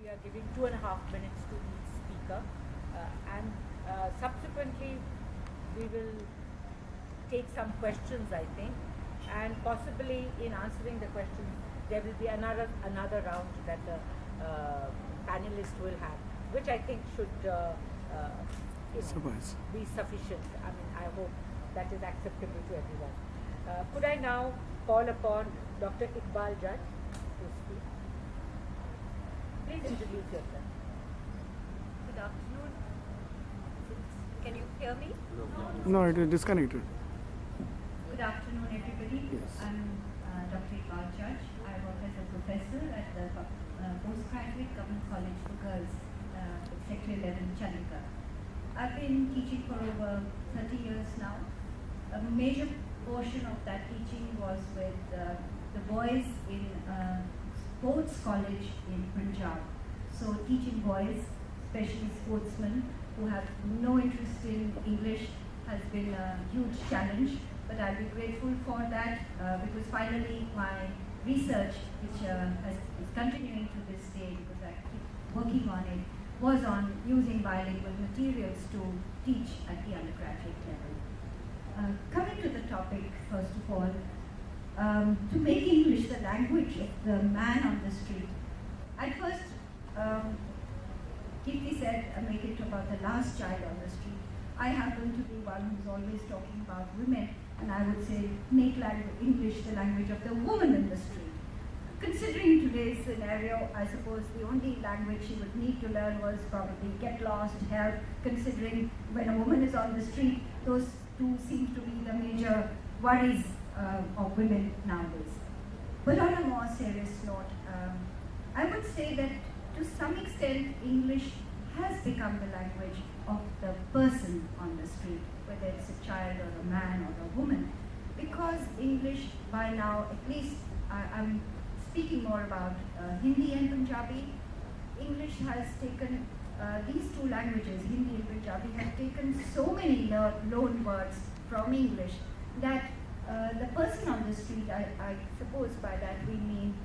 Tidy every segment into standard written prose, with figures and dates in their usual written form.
We are giving 2.5 minutes to each speaker, and subsequently we will take some questions, I think, and possibly in answering the questions there will be another round that the panelists will have, which I think should be sufficient. I mean, I hope that is acceptable to everyone. Could I now call upon Dr. Iqbal Judge to speak? Please introduce yourself. Good afternoon. Can you hear me? No, it is disconnected. Good afternoon, everybody. Yes. I'm Dr. Iqbal Judge. I work as a professor at the Postgraduate Government College for Girls, Sector 11, Chandigarh. I've been teaching for over 30 years now. A major portion of that teaching was with the boys in sports college in Punjab. So teaching boys, especially sportsmen, who have no interest in English has been a huge challenge. But I'll be grateful for that because finally my research, which is continuing to this day because I keep working on it, was on using bilingual materials to teach at the undergraduate level. Coming to the topic, first of all, to make English the language of the man on the street. At first, Kirti said, make it about the last child on the street. I happen to be one who's always talking about women, and I would say make English the language of the woman in the street. Considering today's scenario, I suppose the only language she would need to learn was probably get lost, help, considering when a woman is on the street, those two seem to be the major worries of women nowadays. But on a more serious note, I would say that to some extent English has become the language of the person on the street, whether it's a child or a man or a woman, because English by now, at least I'm speaking more about Hindi and Punjabi. English has taken, these two languages, Hindi and Punjabi, have taken so many loan words from English that the person on the street, I suppose by that we mean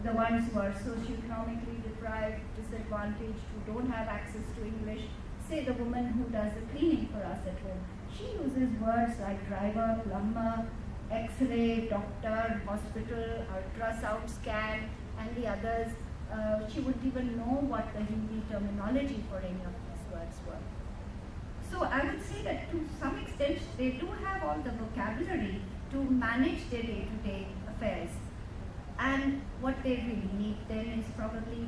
the ones who are socioeconomically deprived, disadvantaged, who don't have access to English. Say the woman who does the cleaning for us at home. She uses words like driver, plumber, X-ray, doctor, hospital, ultrasound scan, and the others. She wouldn't even know what the Hindi terminology for any of these words were. So I would say that to some extent they do have all the vocabulary to manage their day-to-day affairs. And what they really need then is probably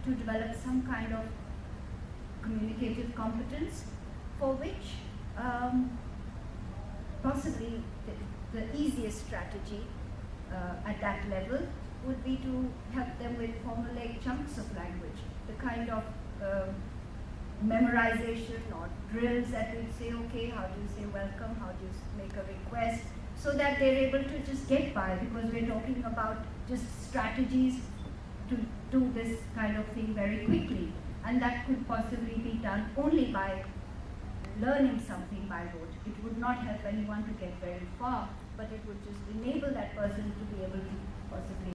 to develop some kind of communicative competence for which possibly the easiest strategy at that level would be to help them with formulaic chunks of language, the kind of memorization or drills that will say, okay, how do you say welcome, how do you make a request, so that they're able to just get by, because we're talking about just strategies to do this kind of thing very quickly. And that could possibly be done only by learning something by rote. It would not help anyone to get very far, but it would just enable that person to be able to possibly